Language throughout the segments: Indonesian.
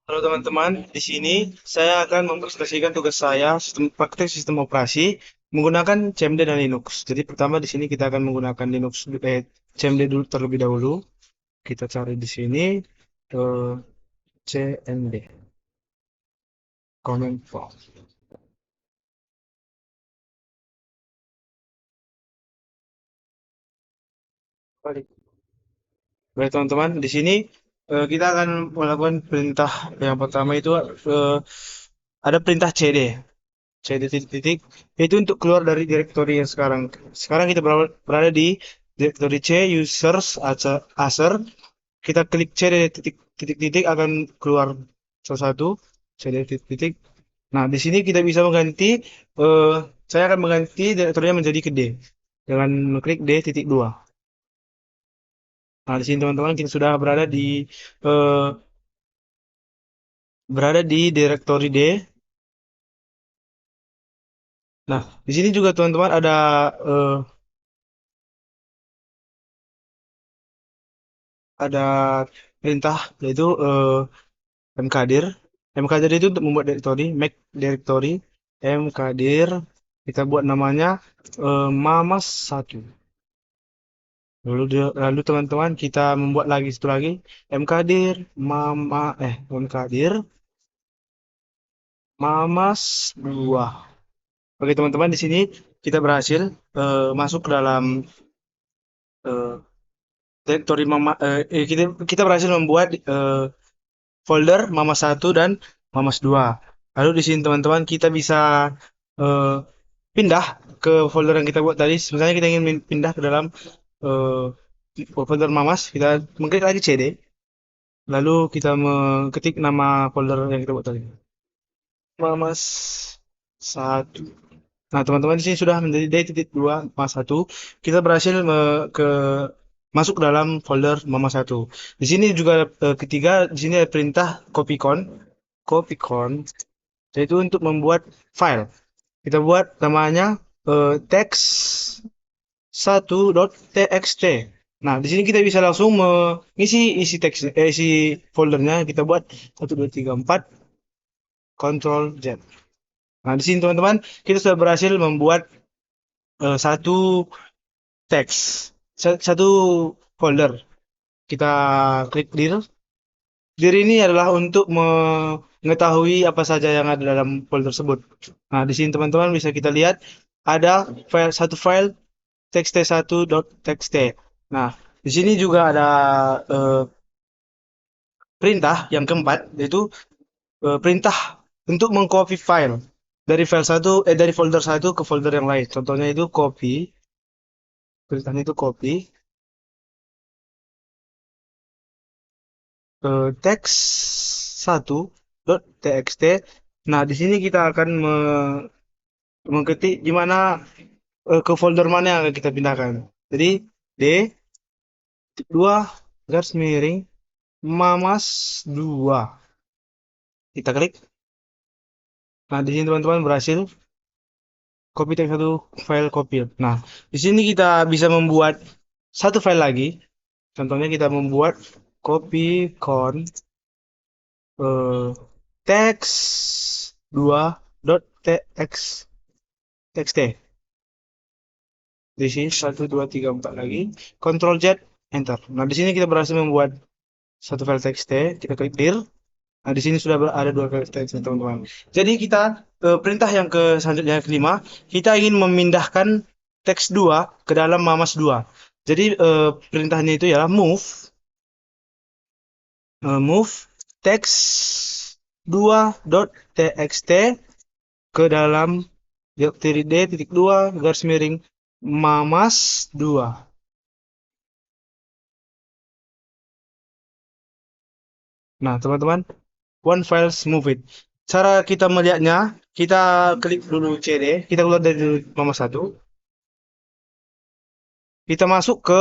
Halo teman-teman, di sini saya akan mempresentasikan tugas saya praktek sistem operasi menggunakan CMD dan Linux. Jadi pertama di sini kita akan menggunakan CMD dulu terlebih dahulu. Kita cari di sini CMD command prompt. Baik teman-teman, di sini kita akan melakukan perintah yang pertama itu ada perintah CD. CD titik-titik itu untuk keluar dari direktori yang sekarang. Sekarang kita berada di direktori C users acer. Kita klik CD titik-titik akan keluar salah satu CD titik-titik. Nah, di sini kita bisa mengganti eh, saya akan mengganti direktorinya menjadi ke D dengan mengklik D titik dua. Nah, di sini teman-teman kita sudah eh, berada di direktori D. Nah, di sini juga teman-teman eh, ada perintah yaitu mkdir. Mkdir itu untuk membuat directory, make directory, mkdir, kita buat namanya mamas satu. Lalu teman-teman kita membuat lagi satu lagi mkdir mkdir mamas 2. Oke teman-teman, di sini kita berhasil masuk ke dalam eh, directory kita berhasil membuat folder mamas satu dan mamas 2. Lalu di sini teman-teman kita bisa eh, pindah ke folder yang kita buat tadi. Misalnya kita ingin pindah ke dalam eh, folder mamas, kita mengklik lagi CD, lalu kita mengetik nama folder yang kita buat tadi. Mamas satu. Nah, teman-teman di sini sudah menjadi D.2 Mamas satu. Kita berhasil masuk ke dalam folder Mama satu. Di sini juga ketiga, di sini ada perintah copycon, yaitu untuk membuat file. Kita buat namanya text1.txt. Nah, di sini kita bisa langsung mengisi isi foldernya. Kita buat 1 2 3 4 Ctrl Z. Nah, di sini teman-teman kita sudah berhasil membuat satu teks, satu folder. Kita klik dir. Dir ini adalah untuk mengetahui apa saja yang ada dalam folder tersebut. Nah, di sini teman-teman bisa kita lihat ada file txt1.txt. Nah, di sini juga ada eh, perintah yang keempat, yaitu perintah untuk mengcopy file dari folder satu ke folder yang lain. Contohnya itu copy, perintahnya itu copy teks 1.txt. Nah, di sini kita akan mengketik gimana ke folder mana yang akan kita pindahkan. Jadi D 2 garis miring mamas 2. Kita klik. Nah, di sini teman-teman berhasil copy teks satu file copy. Nah, di sini kita bisa membuat satu file lagi. Contohnya kita membuat copy con eh, teks 2.txt. Di sini 1 2 3 4 lagi. Ctrl Z, Enter. Nah, di sini kita berhasil membuat satu file txt. Kita klik dir. Nah, di sini sudah ada dua file txt, teman-teman. Jadi kita perintah yang ke selanjutnya yang kelima, kita ingin memindahkan teks 2 ke dalam mamas 2. Jadi perintahnya itu ialah move teks 2.txt ke dalam direktori D.2 garis miring mamas 2. Nah, teman-teman, one files move it. Cara kita melihatnya, kita klik dulu CD, kita keluar dari Mamas satu, kita masuk ke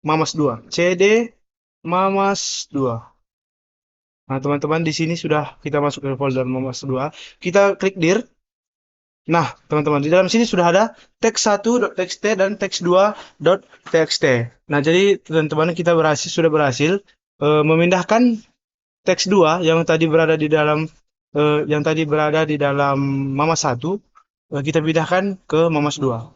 Mamas 2. CD Mamas 2. Nah, teman-teman, di sini sudah kita masuk ke folder Mamas 2. Kita klik dir. Nah, teman-teman, di dalam sini sudah ada teks1.txt dan teks2.txt. Nah, jadi teman-teman kita sudah berhasil memindahkan teks 2 yang tadi berada di dalam Mamas 1, kita pindahkan ke Mamas 2.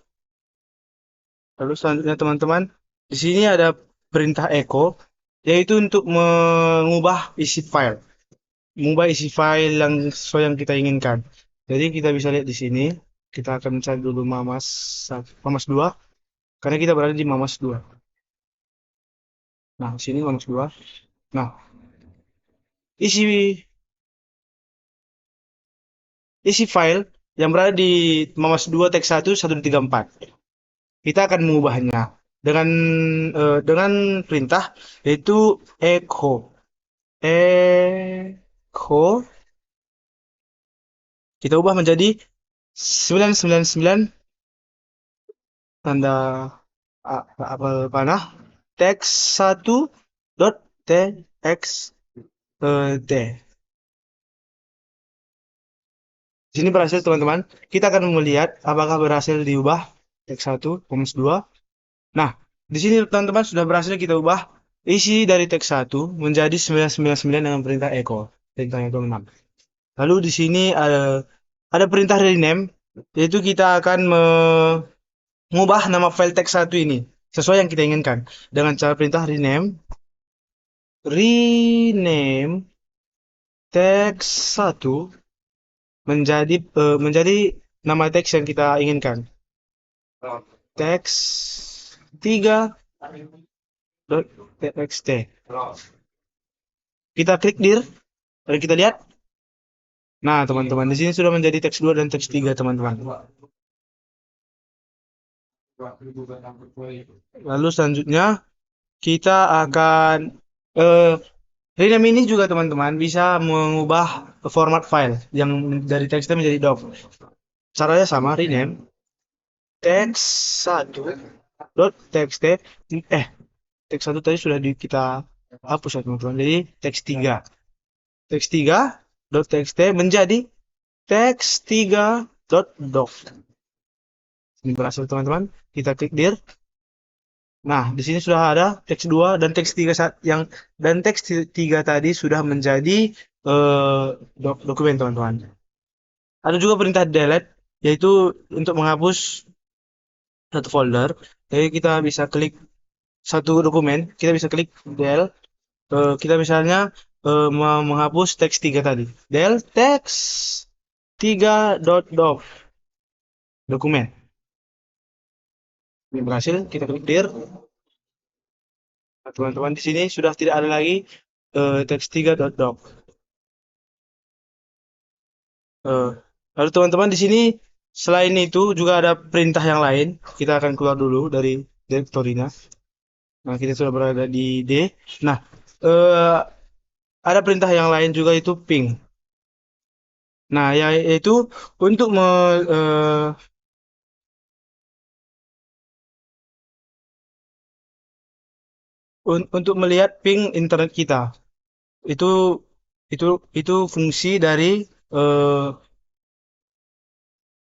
Lalu selanjutnya teman-teman, di sini ada perintah echo, yaitu untuk mengubah isi file yang sesuai yang kita inginkan. Jadi kita bisa lihat di sini, kita akan mencari dulu Mamas 2, karena kita berada di Mamas 2. Nah, di sini Mamas 2. Nah, isi isi file yang berada di Mamas 2 teks 1 4. Kita akan mengubahnya dengan perintah yaitu echo echo kita ubah menjadi 999 tanda apel panah teks 1 dot txt. Di sini berhasil teman-teman. Kita akan melihat apakah berhasil diubah teks 1 komas 2. Nah, di sini teman-teman sudah berhasil kita ubah isi dari teks 1 menjadi 999 dengan perintah echo, perintah yang ke-6. Lalu di sini ada perintah rename, yaitu kita akan mengubah nama file teks 1 ini sesuai yang kita inginkan dengan cara perintah rename teks 1 menjadi nama teks yang kita inginkan. Teks 3.txt. Kita klik dir dan kita lihat. Nah, teman-teman, di sini sudah menjadi teks 2 dan teks 3, teman-teman. Lalu selanjutnya kita akan rename ini juga teman-teman bisa mengubah format file yang dari txt menjadi doc. Caranya sama, rename teks 1.txt. Teks 1 tadi sudah kita hapus ya teman-teman. Jadi teks 3. Teks 3.txt menjadi teks 3.doc. Ini berhasil teman-teman. Kita klik dir. Nah, di sini sudah ada teks 2 dan teks 3 teks 3 tadi sudah menjadi dokumen teman-teman. Ada juga perintah delete, yaitu untuk menghapus satu folder. Jadi kita bisa klik satu dokumen, kita bisa klik del. Kita misalnya menghapus teks 3 tadi. Del teks 3.doc dokumen. Ini berhasil, kita klik dir. Nah, teman-teman di sini sudah tidak ada lagi teks 3.doc. Lalu teman-teman di sini selain itu juga ada perintah yang lain. Kita akan keluar dulu dari direktorinya. Nah, kita sudah berada di D. Nah, ada perintah yang lain juga itu ping. Nah, yaitu untuk untuk melihat ping internet kita. Itu itu fungsi dari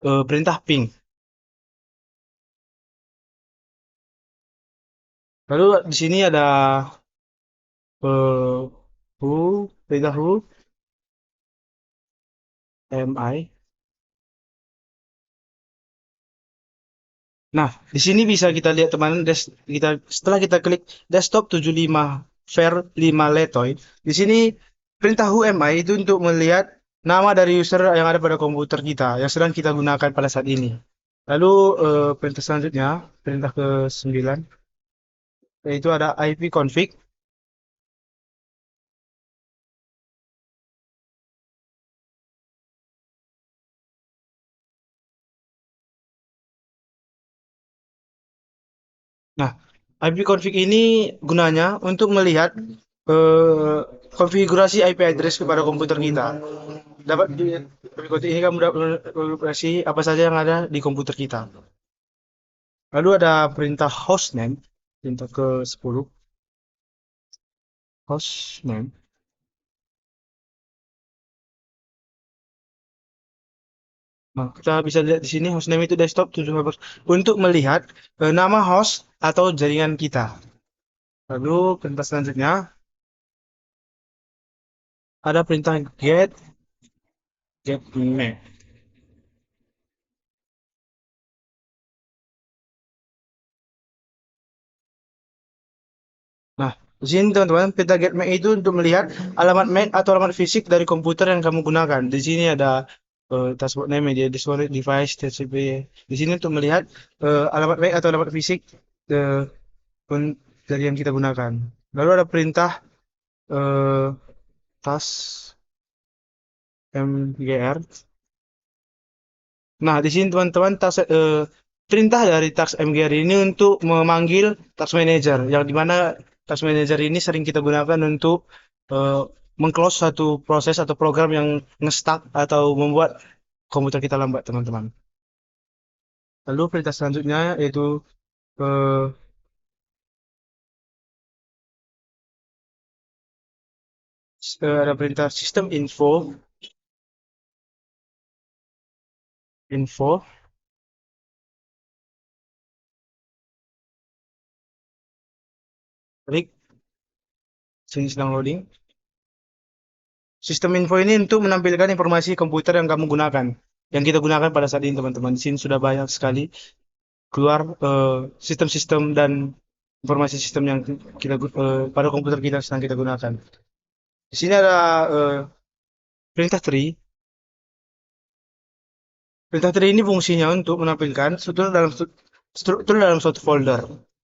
perintah ping. Lalu di sini ada perintah who mi. Nah, di sini bisa kita lihat teman, setelah kita klik desktop 75 ver 5 letoy, di sini perintah whomi itu untuk melihat nama dari user yang ada pada komputer kita yang sedang kita gunakan pada saat ini. Lalu perintah selanjutnya, perintah ke-9, yaitu ada ipconfig. Nah, ipconfig ini gunanya untuk melihat konfigurasi IP address kepada komputer kita. Dapat berikut ini kamu dapat konfigurasi apa saja yang ada di komputer kita. Lalu ada perintah hostname, perintah ke-10. Hostname. Nah, kita bisa lihat di sini hostname itu desktop 7 untuk melihat nama host atau jaringan kita. Lalu perintah selanjutnya ada perintah get map. Nah, di sini teman-teman, peta get MAC itu untuk melihat alamat MAC atau alamat fisik dari komputer yang kamu gunakan. Di sini ada dashboard name media, dashboard device, TCP. Di sini untuk melihat alamat MAC atau alamat fisik eh, dari yang kita gunakan. Lalu ada perintah eh, tas MGR. Nah, di sini teman-teman perintah dari task MGR ini untuk memanggil task manager, yang dimana task manager ini sering kita gunakan untuk eh, mengclose satu proses atau program yang nge-stuck atau membuat komputer kita lambat, teman-teman. Lalu perintah selanjutnya yaitu eh, ada perintah sistem info, klik sini sedang loading. Sistem info ini untuk menampilkan informasi komputer yang kamu gunakan, yang kita gunakan pada saat ini, teman-teman. Di sini sudah banyak sekali keluar sistem-sistem dan informasi sistem yang pada komputer kita sedang kita gunakan. Di sini ada perintah tree. Perintah tree ini fungsinya untuk menampilkan struktur dalam suatu folder.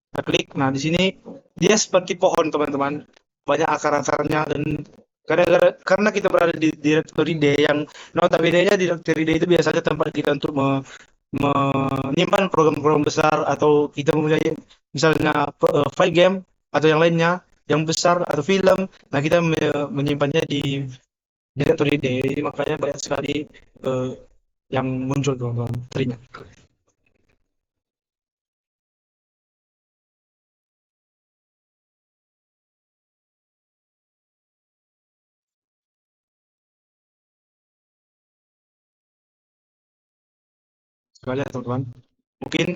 Kita klik. Nah, di sini dia seperti pohon, teman-teman. Banyak akar-akarnya dan karena kita berada di directory D yang notabene-nya directory D itu biasanya tempat kita untuk menyimpan program-program besar atau kita mempunyai misalnya file game atau yang lainnya yang besar atau film. Nah, kita menyimpannya di directory D. Makanya banyak sekali eh, yang muncul, teman-teman. Terima. Sekali ya, teman-teman. Mungkin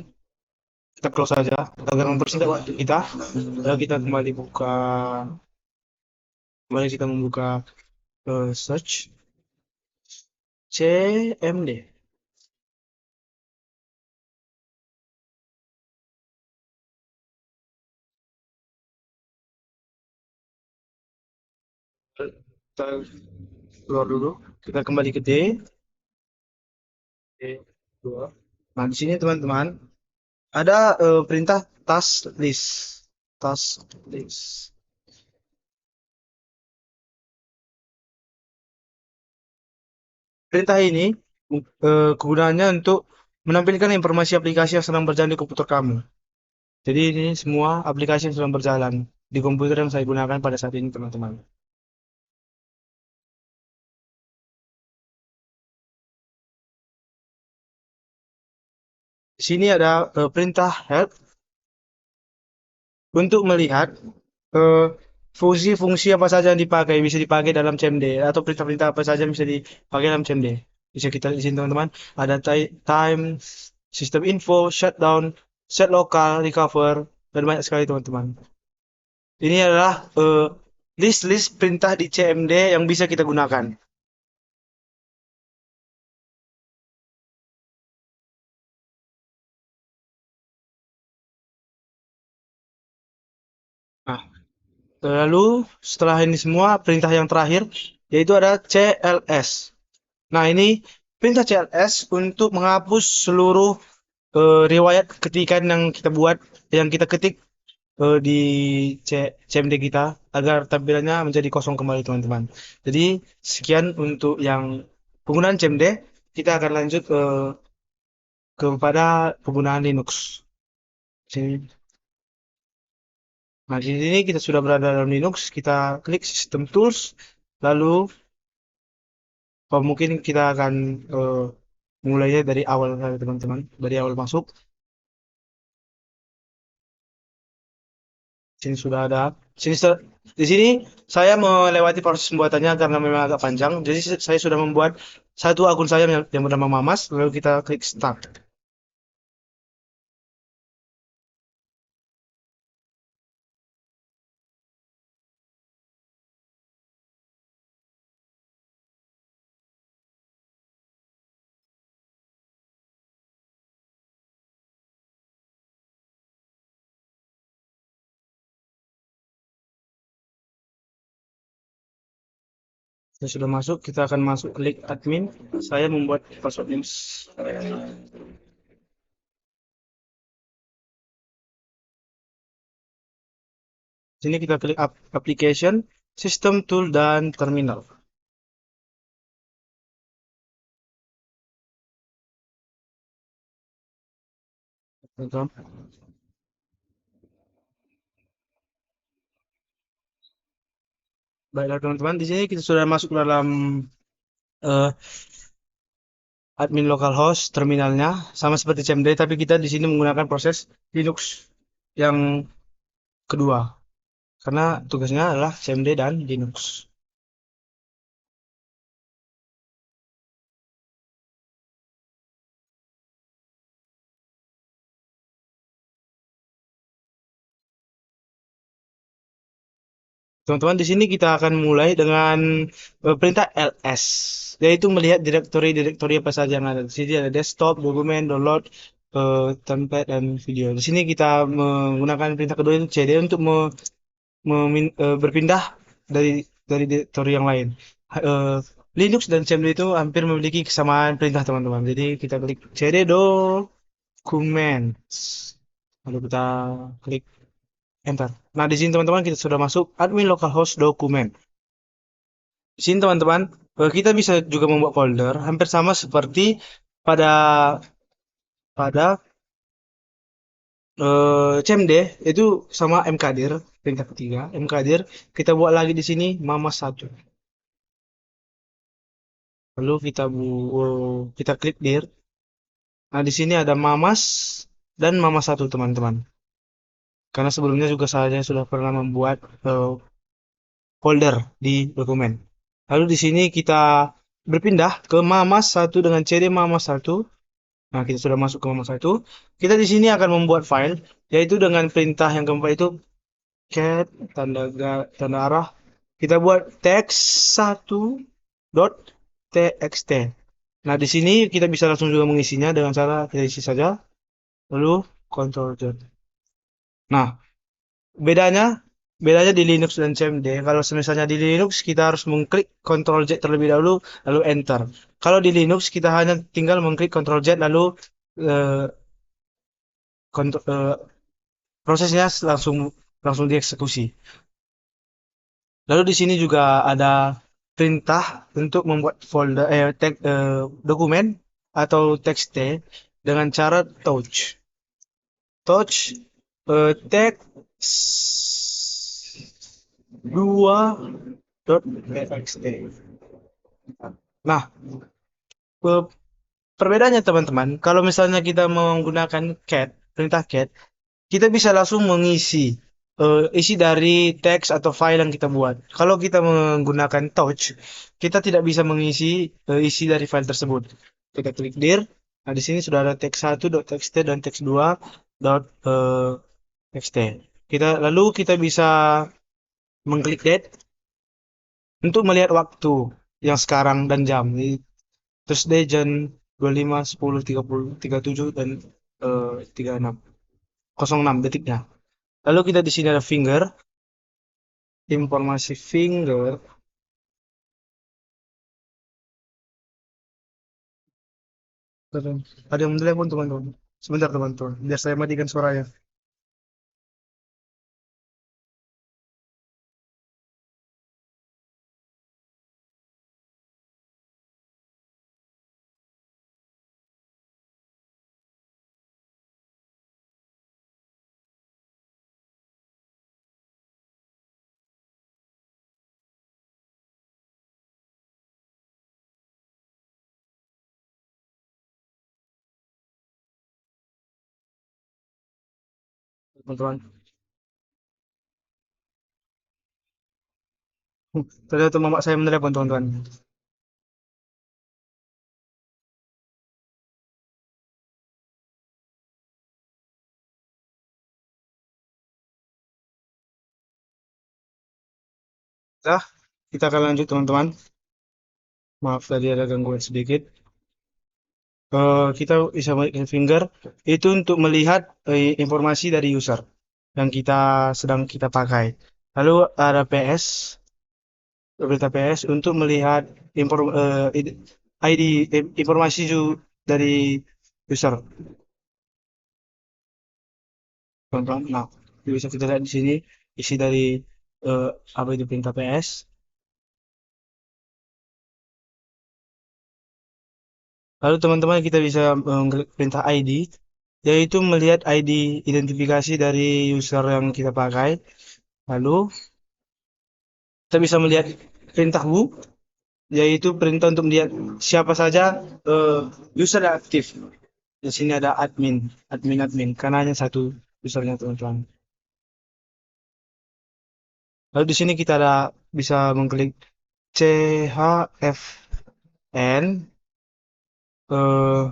kita close saja agar mempersingkat waktu kita. Lalu kita kembali kita membuka search CMD. Kita keluar dulu. Kita kembali ke D2. Nah, di sini teman-teman ada perintah task list. Task list. Perintah ini kegunaannya untuk menampilkan informasi aplikasi yang sedang berjalan di komputer kamu. Jadi ini semua aplikasi yang sedang berjalan di komputer yang saya gunakan pada saat ini, teman-teman. Di sini ada perintah help untuk melihat eh, fungsi-fungsi apa saja yang dipakai, bisa dipakai dalam CMD atau perintah-perintah apa saja yang bisa dipakai dalam CMD. Bisa kita lihat di sini, teman-teman. Ada time, sistem info, shutdown, set lokal, recover, dan banyak sekali, teman-teman. Ini adalah list-list perintah di CMD yang bisa kita gunakan. Nah, lalu setelah ini semua, perintah yang terakhir yaitu ada CLS. Nah, ini perintah CLS untuk menghapus seluruh riwayat ketikan yang kita buat, yang kita ketik di CMD kita agar tampilannya menjadi kosong kembali, teman-teman. Jadi, sekian untuk yang penggunaan CMD. Kita akan lanjut kepada penggunaan Linux. Sini. Nah, di sini kita sudah berada dalam Linux. Kita klik System Tools, lalu mungkin kita akan mulainya dari awal, teman-teman. Dari awal masuk. Sini sudah ada. Sini di sini saya melewati proses pembuatannya karena memang agak panjang. Jadi saya sudah membuat satu akun saya yang bernama Mamas. Lalu kita klik Start. sudah masuk, kita akan masuk klik admin. Saya membuat password names. Sini kita klik application, system tool dan terminal. Teman-teman. Baiklah teman-teman, di sini kita sudah masuk dalam eh, admin localhost terminalnya, sama seperti CMD, tapi kita di sini menggunakan proses Linux yang kedua, karena tugasnya adalah CMD dan Linux. Teman-teman, di sini kita akan mulai dengan perintah ls, yaitu melihat direktori-direktori apa saja yang ada. Di sini ada desktop, dokumen, download, template, dan video. Di sini kita menggunakan perintah kedua itu cd untuk berpindah dari direktori yang lain. Eh, Linux dan CMD itu hampir memiliki kesamaan perintah teman-teman. Jadi kita klik cd documents, lalu kita klik enter. Nah, di sini teman-teman kita sudah masuk admin localhost dokumen. Di sini teman-teman, kita bisa juga membuat folder hampir sama seperti pada pada CMD itu sama mkdir tingkat ketiga. Mkdir kita buat lagi di sini mama satu. Lalu kita klik dir. Nah, di sini ada mamas dan mama satu teman-teman. Karena sebelumnya juga saya sudah pernah membuat folder di dokumen. Lalu di sini kita berpindah ke mamas satu dengan cd mamas satu. Nah, kita sudah masuk ke mamas satu. Kita di sini akan membuat file, yaitu dengan perintah yang keempat itu cat tanda arah. Kita buat text 1.txt. Nah, di sini kita bisa langsung juga mengisinya dengan cara kita isi saja, lalu Ctrl Z. Nah, bedanya bedanya di Linux dan CMD. Kalau misalnya di Linux kita harus mengklik Ctrl Z terlebih dahulu, lalu Enter. Kalau di Linux kita hanya tinggal mengklik Ctrl Z lalu eh, eh, prosesnya langsung langsung dieksekusi. Lalu di sini juga ada perintah untuk membuat folder dokumen atau txt dengan cara touch. Touch text 2.txt. Nah, perbedaannya teman-teman, kalau misalnya kita menggunakan cat, perintah cat, kita bisa langsung mengisi isi dari teks atau file yang kita buat. Kalau kita menggunakan touch, kita tidak bisa mengisi isi dari file tersebut. Kita klik dir. Nah, di sini sudah ada teks1.txt dan teks2.txt. Kita bisa mengklik date untuk melihat waktu yang sekarang dan jam. Thursday jam 25.10.30 37 dan 36 detiknya. Lalu kita di sini ada finger, informasi finger. Ada yang menelpon teman-teman. Sebentar teman-teman, biar saya matikan suaranya. Teman-teman. Ternyata mama saya menelpon teman-teman. Nah, kita akan lanjut teman-teman. Maaf tadi ada gangguan sedikit. Kita bisa melihat finger itu untuk melihat informasi dari user yang sedang kita pakai. Lalu ada PS. perintah PS untuk melihat ID informasi dari user, teman-teman. Nah, bisa kita lihat di sini isi dari eh, apa itu perintah PS. Lalu teman-teman kita bisa mengklik perintah ID, yaitu melihat ID identifikasi dari user yang kita pakai. Lalu kita bisa melihat perintah who, yaitu perintah untuk melihat siapa saja eh, user yang aktif. Di sini ada admin, karena hanya satu usernya teman-teman. Lalu di sini kita ada bisa mengklik CHFN. eh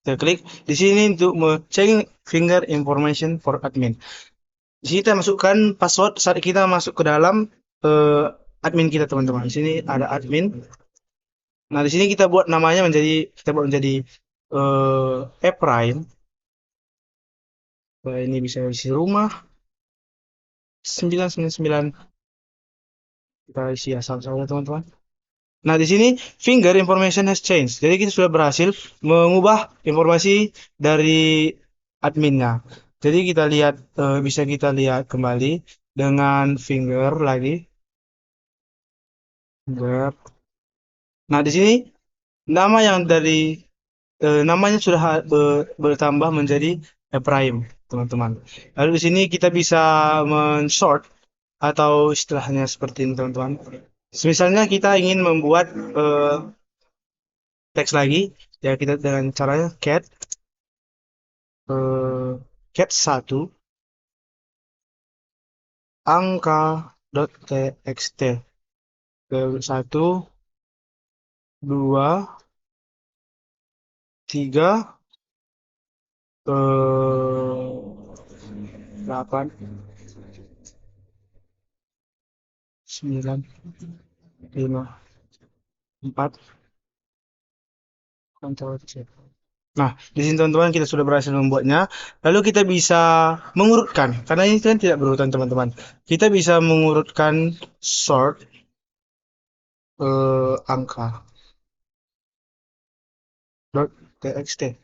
Kita klik di sini untuk checking finger information for admin. Di sini kita masukkan password saat kita masuk ke dalam eh, admin kita teman-teman. Di sini ada admin. Nah, di sini kita buat menjadi E-Prime. Nah, ini bisa isi rumah 999. Kita isi asal saja teman-teman. Nah, di sini finger information has changed. Jadi kita sudah berhasil mengubah informasi dari adminnya. Jadi bisa kita lihat kembali dengan finger lagi. Finger. Nah, di sini nama yang namanya sudah bertambah menjadi Prime, teman-teman. Lalu di sini kita bisa men-sort atau istilahnya seperti ini, teman-teman. Misalnya kita ingin membuat teks lagi, ya kita dengan caranya eh, cat 1 angka.txt ke 1 2 3 8 9 5 4 Ctrl C. Nah, di sini teman-teman kita sudah berhasil membuatnya. Lalu kita bisa mengurutkan, karena ini kan tidak berurutan teman-teman. Kita bisa mengurutkan sort angka .txt.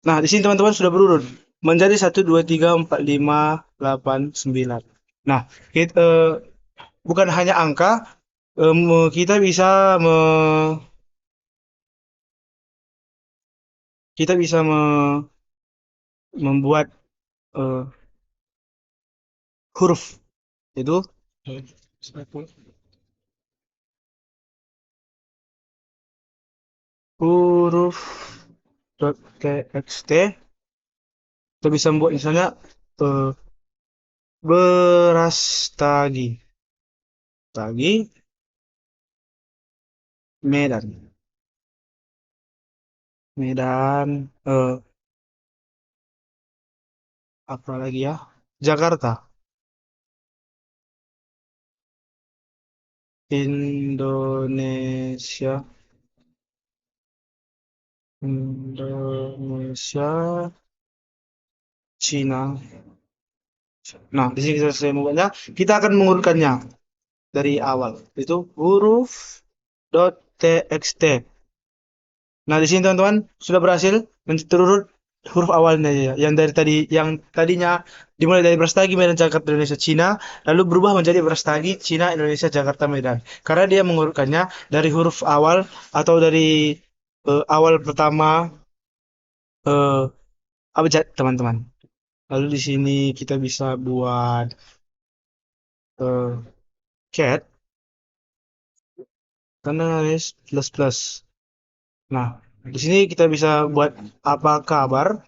Nah, di sini teman-teman sudah berurut menjadi 1 2 3 4 5 8 9. Nah, bukan hanya angka, kita bisa membuat eh, huruf itu huruf .txt. Kita bisa membuat misalnya eh, beras tagi Medan, apa lagi ya, Jakarta, Indonesia, Indonesia, Cina. Nah, di sini saya membuatnya, kita akan mengurutkannya dari awal. Itu huruf .txt. Nah, di sini teman-teman sudah berhasil terurut huruf awalnya ya, yang tadinya dimulai dari Brastagi Medan Jakarta Indonesia Cina, lalu berubah menjadi Brastagi Cina Indonesia Jakarta Medan. Karena dia mengurutkannya dari huruf awal atau dari awal pertama abjad, teman-teman. Lalu di sini kita bisa buat eh, cat karena plus plus. Nah, di sini kita bisa buat apa kabar,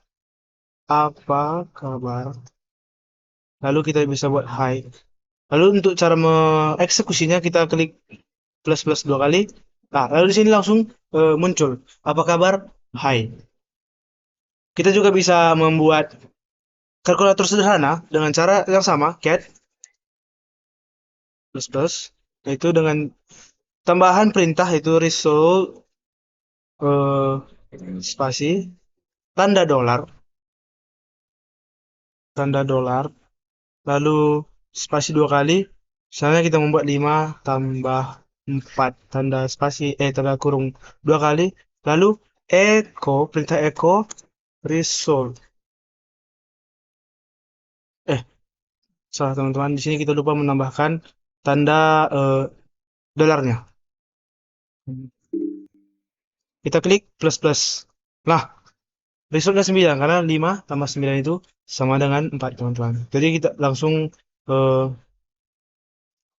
apa kabar. Lalu kita bisa buat hi. Lalu untuk cara mengeksekusinya kita klik plus plus 2 kali. Nah, lalu di sini langsung muncul apa kabar? Hai. Kita juga bisa membuat kalkulator sederhana dengan cara yang sama, cat plus plus, yaitu dengan tambahan perintah itu result eh, spasi tanda dolar, tanda dolar, lalu spasi 2 kali, Misalnya kita membuat 5 tambah 4 tanda spasi, tanda kurung 2 kali, lalu perintah echo result. Eh, salah teman-teman, di sini kita lupa menambahkan tanda dolarnya. Kita klik plus plus. Nah, resultnya 9 karena 5 tambah 9 itu sama dengan 4 teman-teman. Jadi kita langsung eh,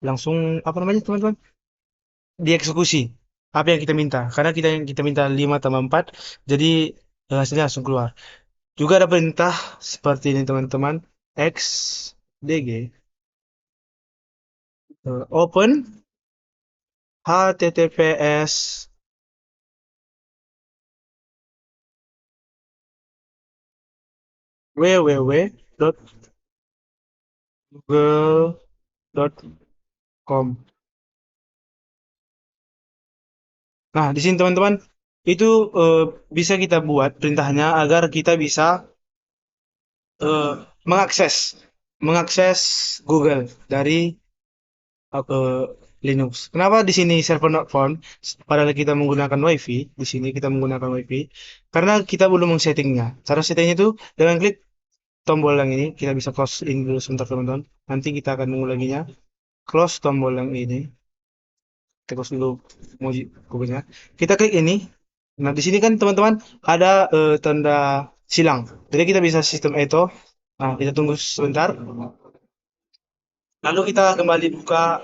langsung apa namanya teman-teman? Dieksekusi apa yang kita minta. Karena kita minta 5 tambah 4, jadi hasilnya langsung keluar. Juga ada perintah seperti ini teman-teman. XDG open HTTPS www.google.com. Nah, di sini teman-teman itu bisa kita buat perintahnya agar kita bisa eh, mengakses mengakses Google dari eh, Linux. Kenapa di sini server not found? Padahal kita menggunakan WiFi. Di sini kita menggunakan WiFi karena kita belum men-settingnya. Cara settingnya itu dengan klik tombol yang ini. Kita bisa close ini dulu sebentar teman-teman. Nanti kita akan mengulanginya. Close tombol yang ini. Kita close dulu Google-nya. Kita klik ini. Nah, di sini kan teman-teman ada tanda silang. Jadi kita bisa sistem itu. Nah, kita tunggu sebentar. Lalu kita kembali buka.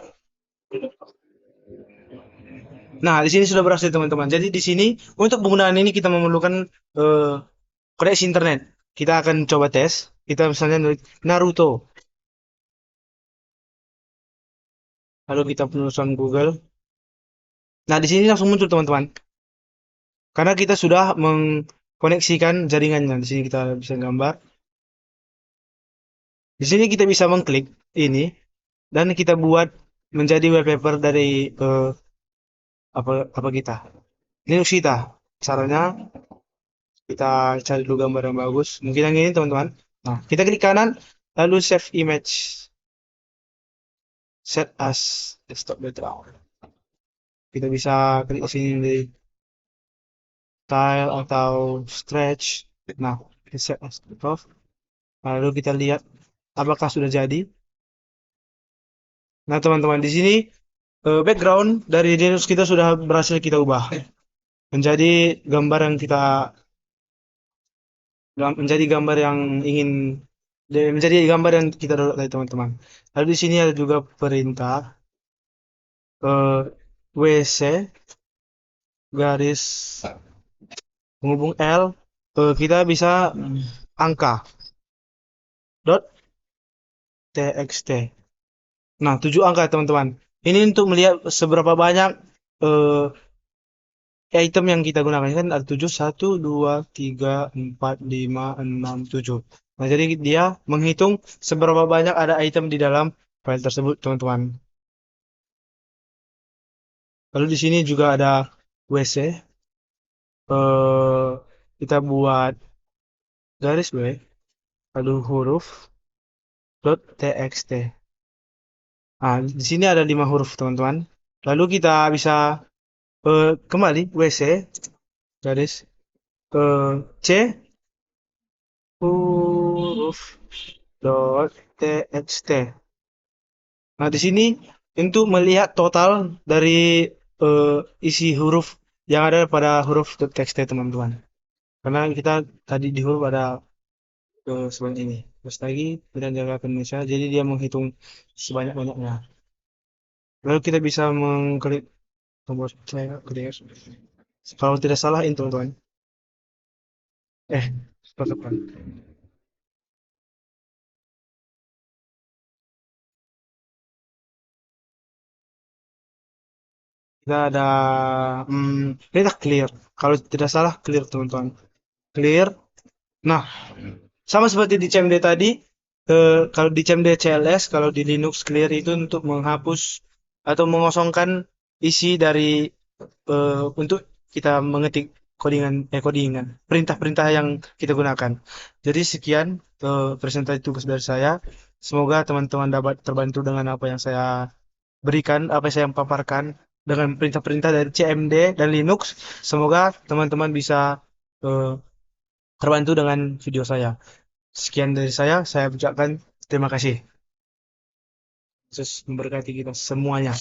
Nah, di sini sudah berhasil teman-teman. Jadi di sini untuk penggunaan ini kita memerlukan eh, koneksi internet. Kita akan coba tes. Kita misalnya nulis Naruto. Lalu kita penelusuran Google. Nah, di sini langsung muncul teman-teman. Karena kita sudah mengkoneksikan jaringannya. Di sini kita bisa gambar. Di sini kita bisa mengklik ini dan kita buat menjadi wallpaper dari apa kita. Linux kita. Caranya kita cari dulu gambar yang bagus. Mungkin yang ini teman-teman. Nah, kita klik kanan, lalu save image, set as desktop background. Kita bisa klik di sini di tile atau stretch. Nah, set as desktop. Lalu kita lihat apakah sudah jadi. Nah, teman-teman di sini background dari Linux kita sudah berhasil kita ubah menjadi gambar yang kita menjadi gambar yang ingin menjadi gambar yang kita download dari teman-teman. Lalu di sini ada juga perintah WC garis penghubung L, kita bisa angka dot txt. Nah, 7 angka teman-teman. Ini untuk melihat seberapa banyak eh, item yang kita gunakan kan ada 7, 1, 2, 3, 4, 5, 6, 7. Nah, jadi dia menghitung seberapa banyak ada item di dalam file tersebut, teman-teman. Lalu di sini juga ada WC. Eh, kita buat garis W, lalu huruf .txt. Nah, di sini ada 5 huruf, teman-teman. Lalu kita bisa kembali WC garis C huruf .txt. Nah, di sini untuk melihat total dari eh, isi huruf yang ada pada huruf .txt, teman-teman. Karena kita tadi di huruf ada sebanyak ini. Terus lagi dan jaga Indonesia, jadi dia menghitung sebanyak-banyaknya. Lalu kita bisa mengklik tombol saya clear. Kalau tidak salah ini teman-teman. Teman-teman. Kita ada perintah clear. Kalau tidak salah clear teman-teman. Clear. Nah, sama seperti di CMD tadi, kalau di CMD CLS, kalau di Linux clear itu untuk menghapus atau mengosongkan isi dari untuk kita mengetik codingan, perintah-perintah yang kita gunakan. Jadi sekian presentasi tugas dari saya. Semoga teman-teman dapat terbantu dengan apa yang saya berikan, apa yang saya paparkan dengan perintah-perintah dari CMD dan Linux. Semoga teman-teman bisa eh, terbantu dengan video saya. Sekian dari saya ucapkan terima kasih. Yesus memberkati kita semuanya.